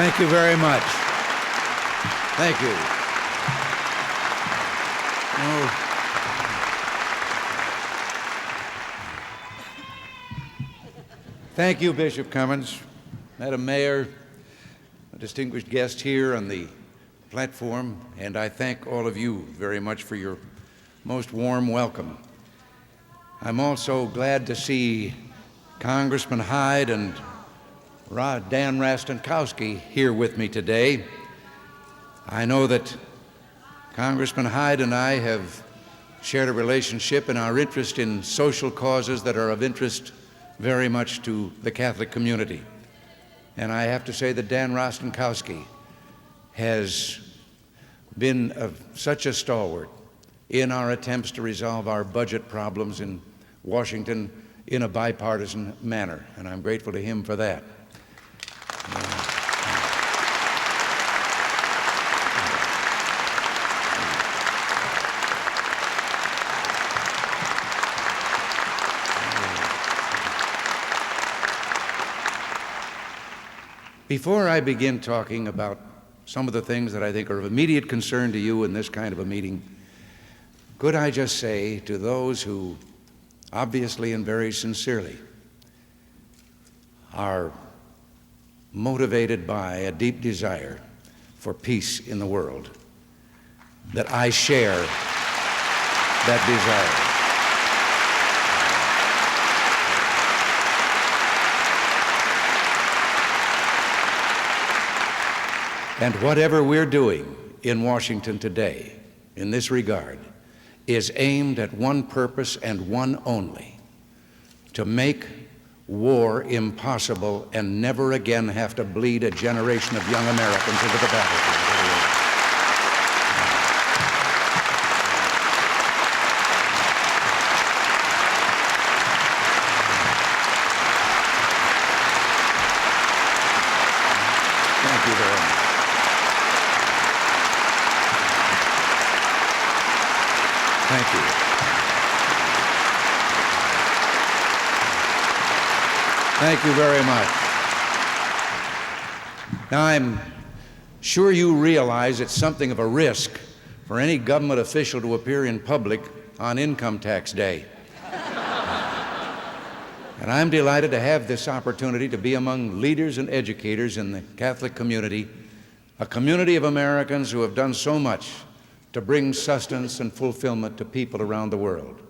Thank you very much. Thank you. Oh. Thank you, Bishop Cummins, Madam Mayor, a distinguished guest here on the platform, and I thank all of you very much for your most warm welcome. I'm also glad to see Congressman Hyde and Dan Rastankowski here with me today. I know that Congressman Hyde and I have shared a relationship in our interest in social causes that are of interest very much to the Catholic community. And I have to say that Dan Rastankowski has been such a stalwart in our attempts to resolve our budget problems in Washington in a bipartisan manner, and I'm grateful to him for that. Before I begin talking about some of the things that I think are of immediate concern to you in this kind of a meeting, could I just say to those who obviously and very sincerely are motivated by a deep desire for peace in the world, that I share that desire. And whatever we're doing in Washington today in this regard is aimed at one purpose and one only: to make war impossible and never again have to bleed a generation of young Americans into the battlefield. Thank you very much. Thank you. Thank you very much. Now, I'm sure you realize it's something of a risk for any government official to appear in public on Income Tax Day. And I'm delighted to have this opportunity to be among leaders and educators in the Catholic community, a community of Americans who have done so much to bring sustenance and fulfillment to people around the world.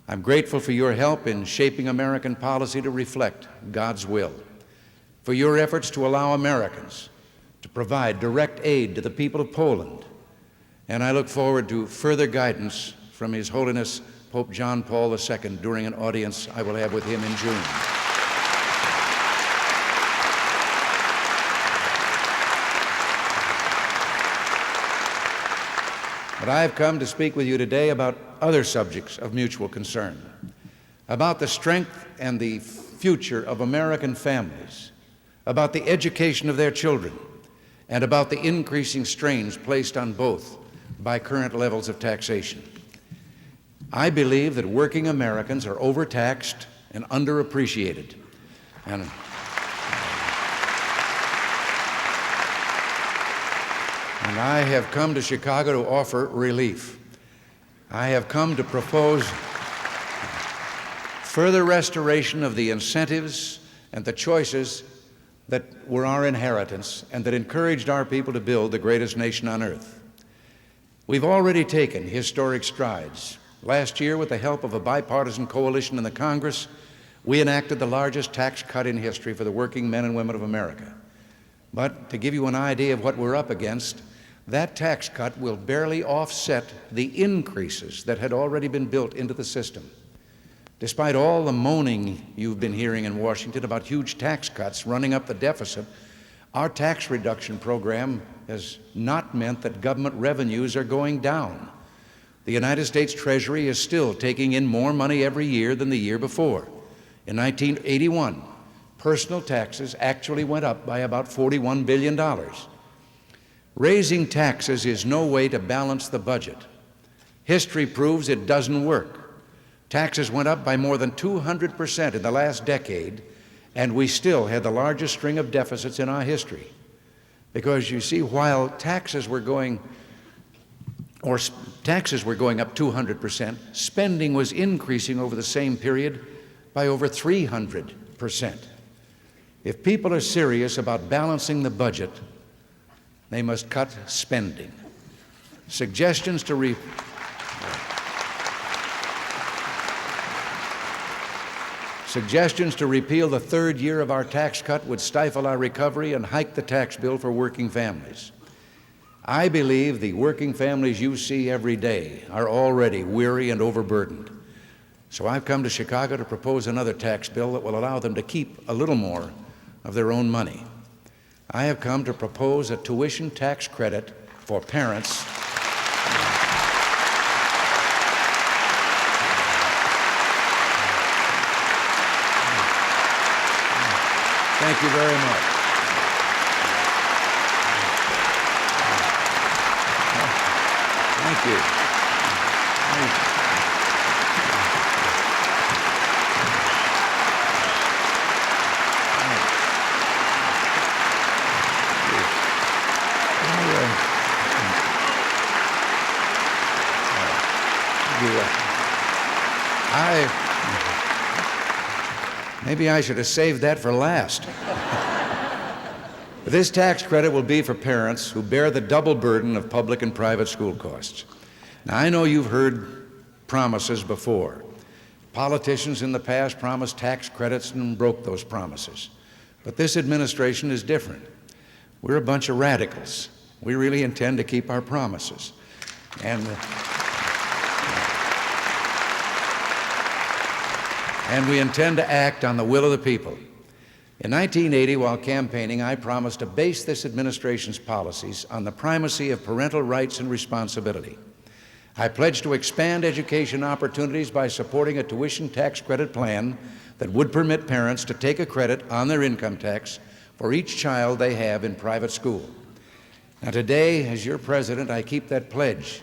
I'm grateful for your help in shaping American policy to reflect God's will, for your efforts to allow Americans to provide direct aid to the people of Poland. And I look forward to further guidance from His Holiness Pope John Paul II during an audience I will have with him in June. But I have come to speak with you today about other subjects of mutual concern, about the strength and the future of American families, about the education of their children, and about the increasing strains placed on both by current levels of taxation. I believe that working Americans are overtaxed and underappreciated. And I have come to Chicago to offer relief. I have come to propose further restoration of the incentives and the choices that were our inheritance and that encouraged our people to build the greatest nation on earth. We've already taken historic strides. Last year, with the help of a bipartisan coalition in the Congress, we enacted the largest tax cut in history for the working men and women of America. But to give you an idea of what we're up against, that tax cut will barely offset the increases that had already been built into the system. Despite all the moaning you've been hearing in Washington about huge tax cuts running up the deficit, our tax reduction program has not meant that government revenues are going down. The United States Treasury is still taking in more money every year than the year before. In 1981, personal taxes actually went up by about $41 billion. Raising taxes is no way to balance the budget. History proves it doesn't work. Taxes went up by more than 200% in the last decade, and we still had the largest string of deficits in our history. Because you see, while taxes were going up 200%, spending was increasing over the same period by over 300%. If people are serious about balancing the budget, they must cut spending. Suggestions to repeal the third year of our tax cut would stifle our recovery and hike the tax bill for working families. I believe the working families you see every day are already weary and overburdened. So I've come to Chicago to propose another tax bill that will allow them to keep a little more of their own money. I have come to propose a tuition tax credit for parents. Thank you very much. Thank you. Thank you. Maybe I should have saved that for last. This tax credit will be for parents who bear the double burden of public and private school costs. Now, I know you've heard promises before. Politicians in the past promised tax credits and broke those promises. But this administration is different. We're a bunch of radicals. We really intend to keep our promises. And we intend to act on the will of the people. In 1980, while campaigning, I promised to base this administration's policies on the primacy of parental rights and responsibility. I pledged to expand education opportunities by supporting a tuition tax credit plan that would permit parents to take a credit on their income tax for each child they have in private school. Now today, as your president, I keep that pledge.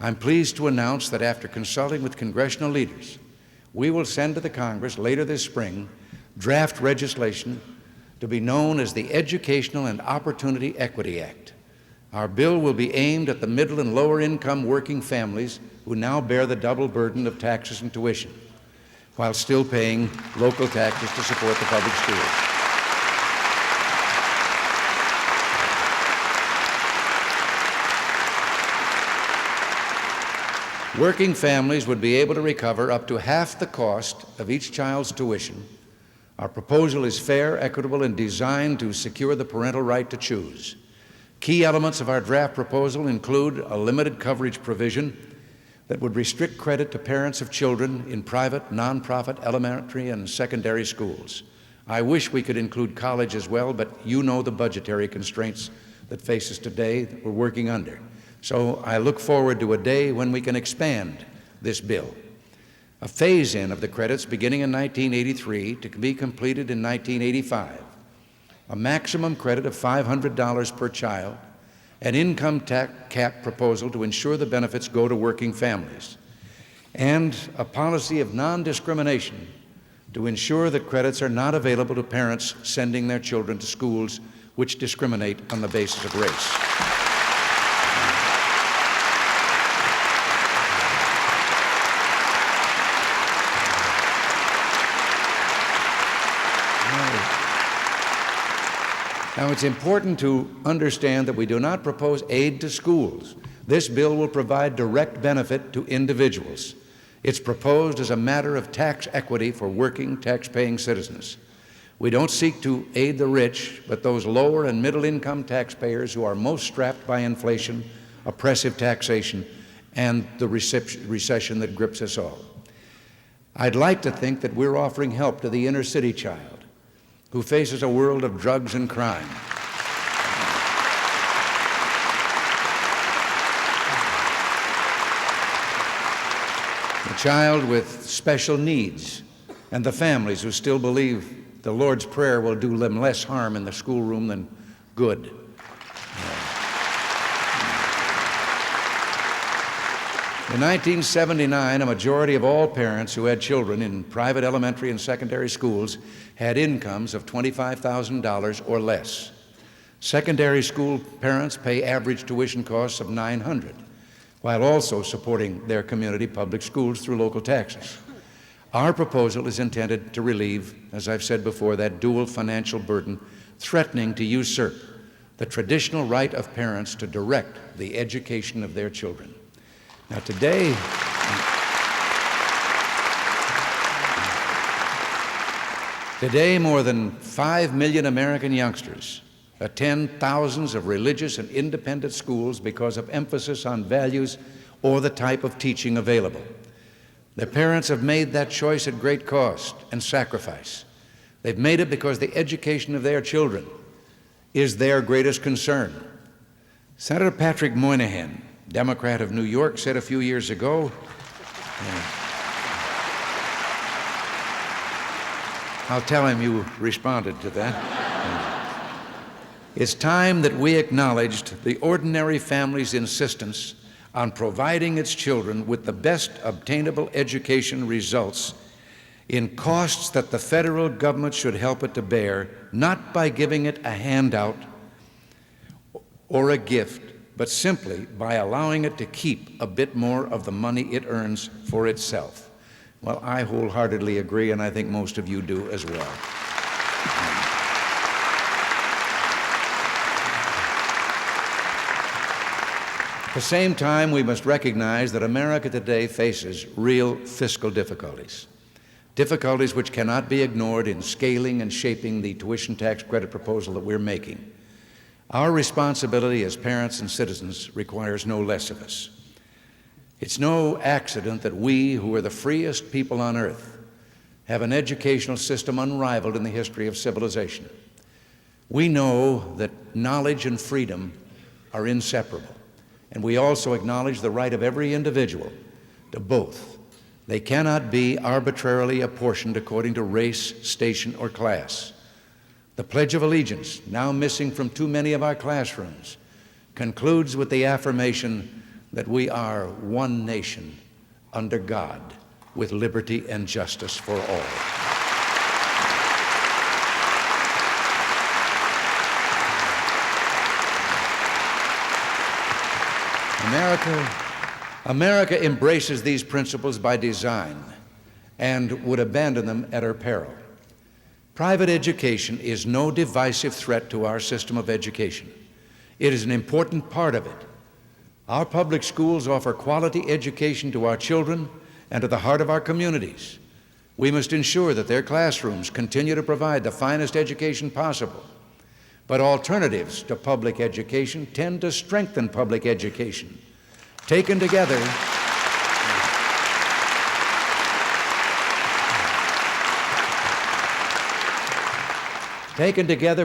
I'm pleased to announce that after consulting with congressional leaders, we will send to the Congress later this spring draft legislation to be known as the Educational and Opportunity Equity Act. Our bill will be aimed at the middle and lower income working families who now bear the double burden of taxes and tuition, while still paying local taxes to support the public schools. Working families would be able to recover up to half the cost of each child's tuition. Our proposal is fair, equitable, and designed to secure the parental right to choose. Key elements of our draft proposal include a limited coverage provision that would restrict credit to parents of children in private, nonprofit elementary and secondary schools. I wish we could include college as well, but you know the budgetary constraints that face us today that we're working under. So I look forward to a day when we can expand this bill. A phase-in of the credits beginning in 1983 to be completed in 1985. A maximum credit of $500 per child, an income cap proposal to ensure the benefits go to working families, and a policy of non-discrimination to ensure that credits are not available to parents sending their children to schools which discriminate on the basis of race. Now, it's important to understand that we do not propose aid to schools. This bill will provide direct benefit to individuals. It's proposed as a matter of tax equity for working, tax-paying citizens. We don't seek to aid the rich, but those lower and middle-income taxpayers who are most strapped by inflation, oppressive taxation, and the recession that grips us all. I'd like to think that we're offering help to the inner-city child who faces a world of drugs and crime. The child with special needs and the families who still believe the Lord's Prayer will do them less harm in the schoolroom than good. In 1979, a majority of all parents who had children in private elementary and secondary schools had incomes of $25,000 or less. Secondary school parents pay average tuition costs of $900, while also supporting their community public schools through local taxes. Our proposal is intended to relieve, as I've said before, that dual financial burden threatening to usurp the traditional right of parents to direct the education of their children. Now today more than 5 million American youngsters attend thousands of religious and independent schools because of emphasis on values or the type of teaching available. Their parents have made that choice at great cost and sacrifice. They've made it because the education of their children is their greatest concern. Senator Patrick Moynihan, Democrat of New York, said a few years ago, I'll tell him you responded to that. It's time that we acknowledged the ordinary family's insistence on providing its children with the best obtainable education results in costs that the federal government should help it to bear, not by giving it a handout or a gift, but simply by allowing it to keep a bit more of the money it earns for itself. Well, I wholeheartedly agree, and I think most of you do as well. At the same time, we must recognize that America today faces real fiscal difficulties which cannot be ignored in scaling and shaping the tuition tax credit proposal that we're making. Our responsibility as parents and citizens requires no less of us. It's no accident that we, who are the freest people on earth, have an educational system unrivaled in the history of civilization. We know that knowledge and freedom are inseparable, and we also acknowledge the right of every individual to both. They cannot be arbitrarily apportioned according to race, station, or class. The Pledge of Allegiance, now missing from too many of our classrooms, concludes with the affirmation that we are one nation under God, with liberty and justice for all. America embraces these principles by design and would abandon them at her peril. Private education is no divisive threat to our system of education. It is an important part of it. Our public schools offer quality education to our children and to the heart of our communities. We must ensure that their classrooms continue to provide the finest education possible. But alternatives to public education tend to strengthen public education. Taken together,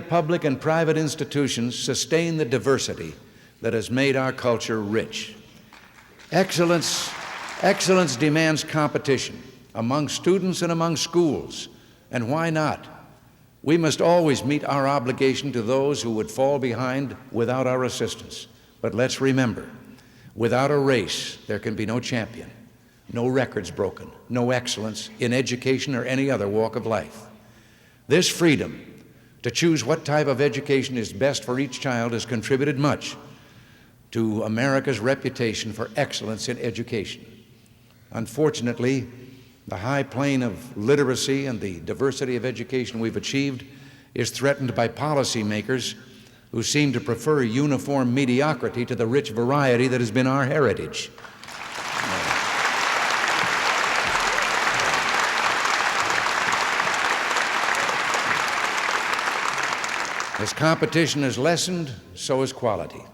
public and private institutions sustain the diversity that has made our culture rich. Excellence demands competition among students and among schools, and why not? We must always meet our obligation to those who would fall behind without our assistance. But let's remember, without a race, there can be no champion, no records broken, no excellence in education or any other walk of life. This freedom to choose what type of education is best for each child has contributed much to America's reputation for excellence in education. Unfortunately, the high plane of literacy and the diversity of education we've achieved is threatened by policymakers who seem to prefer uniform mediocrity to the rich variety that has been our heritage. As competition has lessened, so has quality.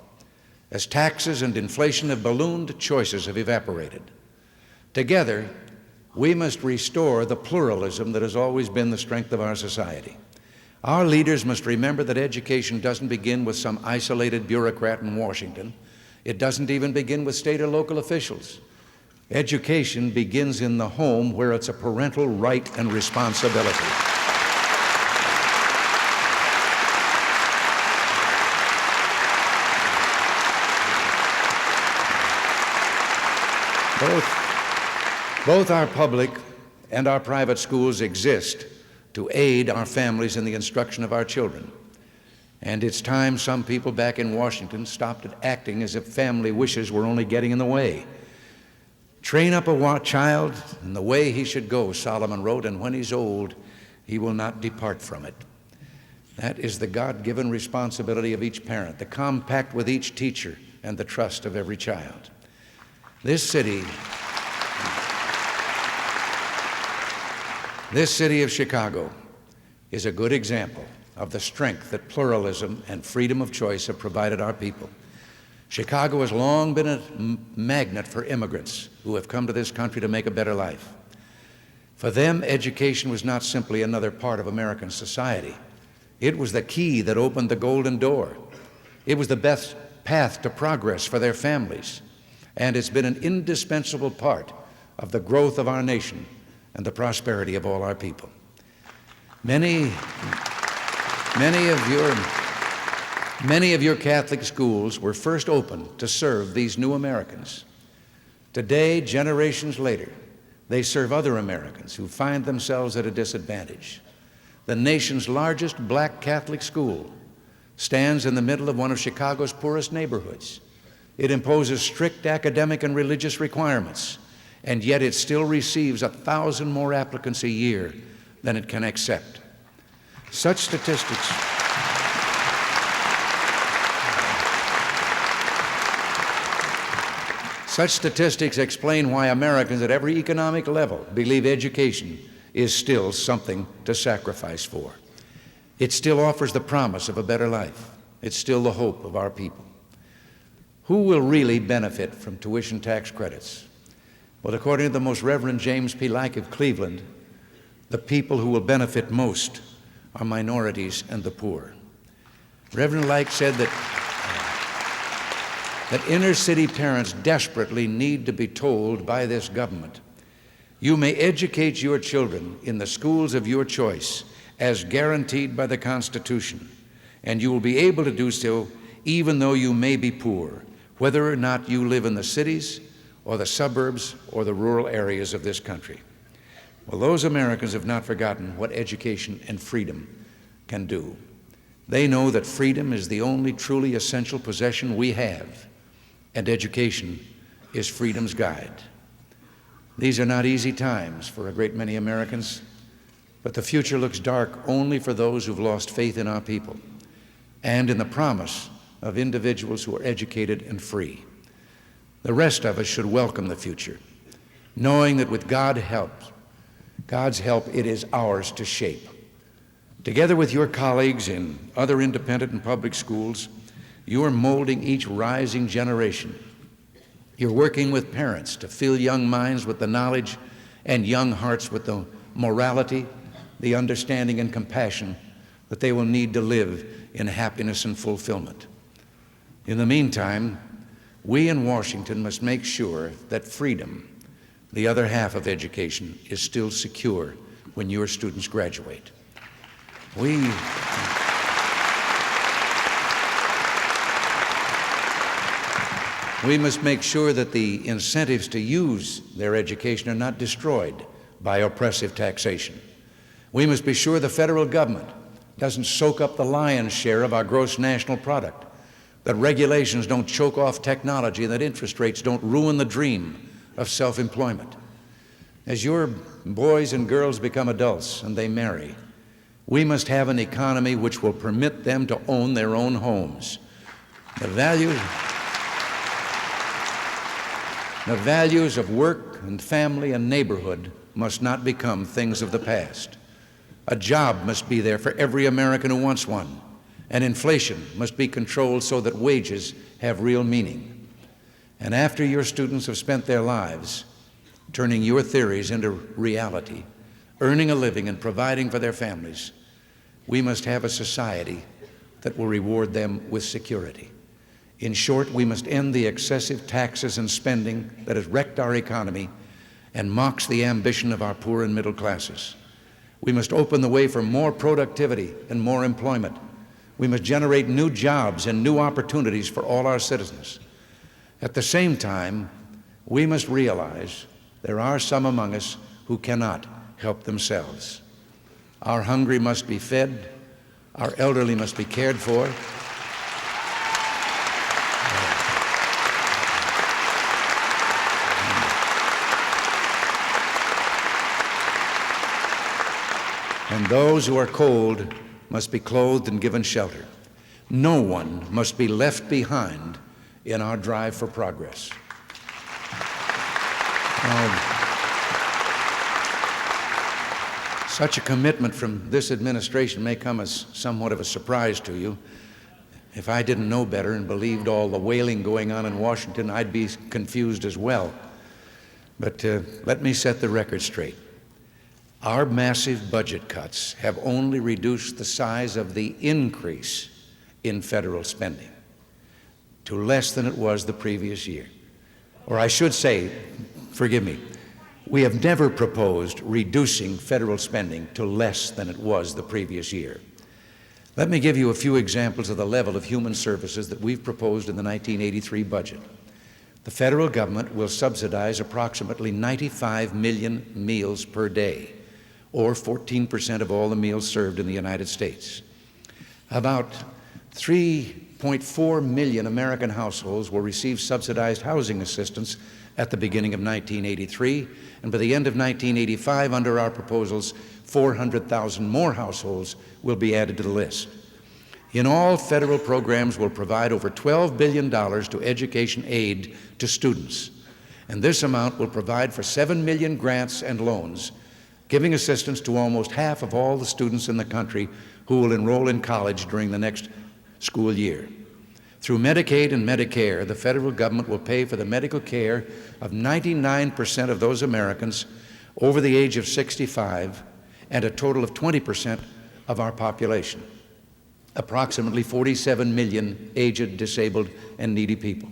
As taxes and inflation have ballooned, choices have evaporated. Together, we must restore the pluralism that has always been the strength of our society. Our leaders must remember that education doesn't begin with some isolated bureaucrat in Washington. It doesn't even begin with state or local officials. Education begins in the home, where it's a parental right and responsibility. Both our public and our private schools exist to aid our families in the instruction of our children. And it's time some people back in Washington stopped acting as if family wishes were only getting in the way. Train up a child in the way he should go, Solomon wrote, and when he's old, he will not depart from it. That is the God-given responsibility of each parent, the compact with each teacher, and the trust of every child. This city of Chicago is a good example of the strength that pluralism and freedom of choice have provided our people. Chicago has long been a magnet for immigrants who have come to this country to make a better life. For them, education was not simply another part of American society. It was the key that opened the golden door. It was the best path to progress for their families. And it's been an indispensable part of the growth of our nation and the prosperity of all our people. Many of your Catholic schools were first opened to serve these new Americans. Today, generations later, they serve other Americans who find themselves at a disadvantage. The nation's largest black Catholic school stands in the middle of one of Chicago's poorest neighborhoods. It imposes strict academic and religious requirements, and yet it still receives 1,000 more applicants a year than it can accept. Such statistics explain why Americans at every economic level believe education is still something to sacrifice for. It still offers the promise of a better life. It's still the hope of our people. Who will really benefit from tuition tax credits? Well, according to the Most Reverend James P. Like of Cleveland, the people who will benefit most are minorities and the poor. Reverend Like said that inner city parents desperately need to be told by this government, you may educate your children in the schools of your choice as guaranteed by the Constitution, and you will be able to do so even though you may be poor, whether or not you live in the cities or the suburbs or the rural areas of this country. Well, those Americans have not forgotten what education and freedom can do. They know that freedom is the only truly essential possession we have, and education is freedom's guide. These are not easy times for a great many Americans, but the future looks dark only for those who've lost faith in our people and in the promise of individuals who are educated and free. The rest of us should welcome the future, knowing that with God's help, it is ours to shape. Together with your colleagues in other independent and public schools, you are molding each rising generation. You're working with parents to fill young minds with the knowledge and young hearts with the morality, the understanding and compassion that they will need to live in happiness and fulfillment. In the meantime, we in Washington must make sure that freedom, the other half of education, is still secure when your students graduate. We must make sure that the incentives to use their education are not destroyed by oppressive taxation. We must be sure the federal government doesn't soak up the lion's share of our gross national product, that regulations don't choke off technology, and that interest rates don't ruin the dream of self-employment. As your boys and girls become adults and they marry, we must have an economy which will permit them to own their own homes. The values of work and family and neighborhood must not become things of the past. A job must be there for every American who wants one, and inflation must be controlled so that wages have real meaning. And after your students have spent their lives turning your theories into reality, earning a living and providing for their families, we must have a society that will reward them with security. In short, we must end the excessive taxes and spending that has wrecked our economy and mocks the ambition of our poor and middle classes. We must open the way for more productivity and more employment. We must generate new jobs and new opportunities for all our citizens. At the same time, we must realize there are some among us who cannot help themselves. Our hungry must be fed, Our elderly must be cared for. And those who are cold must be clothed and given shelter. No one must be left behind in our drive for progress. Such a commitment from this administration may come as somewhat of a surprise to you. If I didn't know better and believed all the wailing going on in Washington, I'd be confused as well. But let me set the record straight. Our massive budget cuts have only reduced the size of the increase in federal spending to less than it was the previous year. Or I should say, forgive me, we have never proposed reducing federal spending to less than it was the previous year. Let me give you a few examples of the level of human services that we've proposed in the 1983 budget. The federal government will subsidize approximately 95 million meals per day, or 14% of all the meals served in the United States. About 3.4 million American households will receive subsidized housing assistance at the beginning of 1983, and by the end of 1985, under our proposals, 400,000 more households will be added to the list. In all, federal programs will provide over $12 billion to education aid to students, and this amount will provide for 7 million grants and loans, giving assistance to almost half of all the students in the country who will enroll in college during the next school year. Through Medicaid and Medicare, the federal government will pay for the medical care of 99% of those Americans over the age of 65 and a total of 20% of our population, approximately 47 million aged, disabled, and needy people.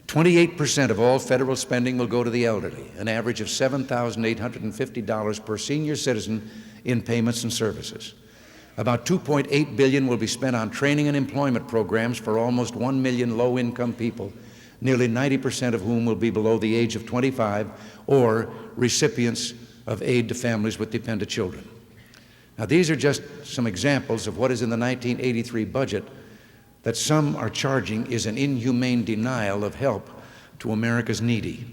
28% of all federal spending will go to the elderly, an average of $7,850 per senior citizen in payments and services. About $2.8 billion will be spent on training and employment programs for almost 1 million low-income people, nearly 90% of whom will be below the age of 25 or recipients of aid to families with dependent children. Now, these are just some examples of what is in the 1983 budget that some are charging is an inhumane denial of help to America's needy.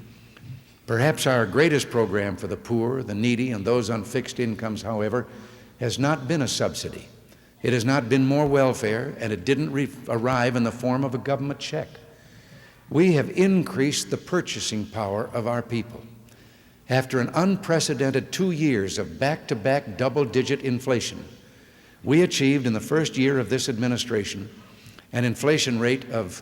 Perhaps our greatest program for the poor, the needy, and those on fixed incomes, however, has not been a subsidy. It has not been more welfare, and it didn't arrive in the form of a government check. We have increased the purchasing power of our people. After an unprecedented 2 years of back-to-back double-digit inflation, we achieved in the first year of this administration an inflation rate of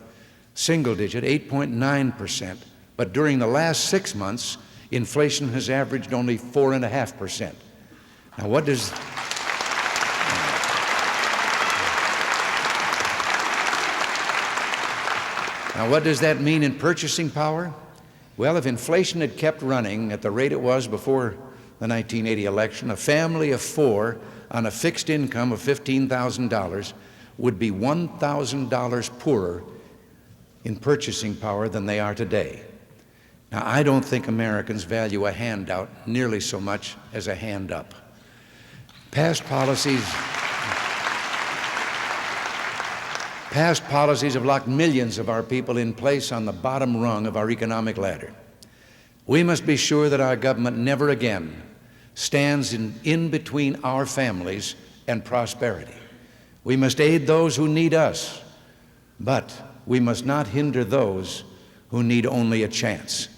single-digit, 8.9%, but during the last 6 months, inflation has averaged only 4.5%. Now, what does that mean in purchasing power? Well, if inflation had kept running at the rate it was before the 1980 election, a family of 4 on a fixed income of $15,000 would be $1,000 poorer in purchasing power than they are today. Now, I don't think Americans value a handout nearly so much as a hand up. Past policies have locked millions of our people in place on the bottom rung of our economic ladder. We must be sure that our government never again stands in between our families and prosperity. We must aid those who need us, but we must not hinder those who need only a chance.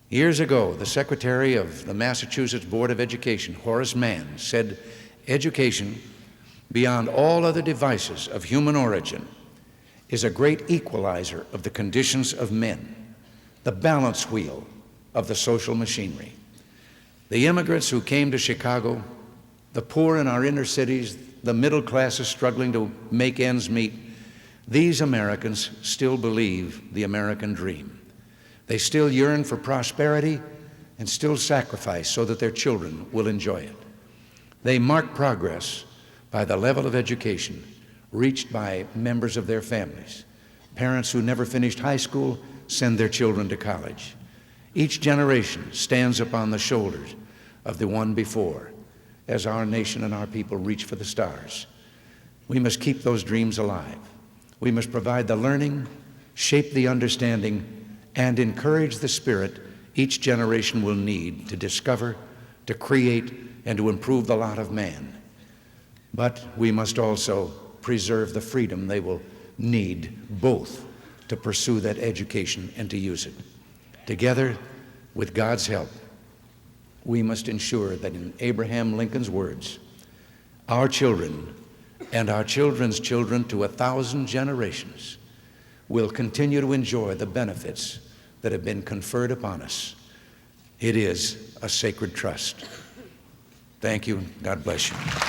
Years ago, the Secretary of the Massachusetts Board of Education, Horace Mann, said, "Education, beyond all other devices of human origin, is a great equalizer of the conditions of men, the balance wheel of the social machinery." The immigrants who came to Chicago, the poor in our inner cities, the middle classes struggling to make ends meet, these Americans still believe the American dream. They still yearn for prosperity and still sacrifice so that their children will enjoy it. They mark progress by the level of education reached by members of their families. Parents who never finished high school send their children to college. Each generation stands upon the shoulders of the one before as our nation and our people reach for the stars. We must keep those dreams alive. We must provide the learning, shape the understanding, and encourage the spirit each generation will need to discover, to create, and to improve the lot of man. But we must also preserve the freedom they will need both to pursue that education and to use it. Together, with God's help, we must ensure that, in Abraham Lincoln's words, our children and our children's children to 1,000 generations will continue to enjoy the benefits that have been conferred upon us. It is a sacred trust. Thank you. God bless you.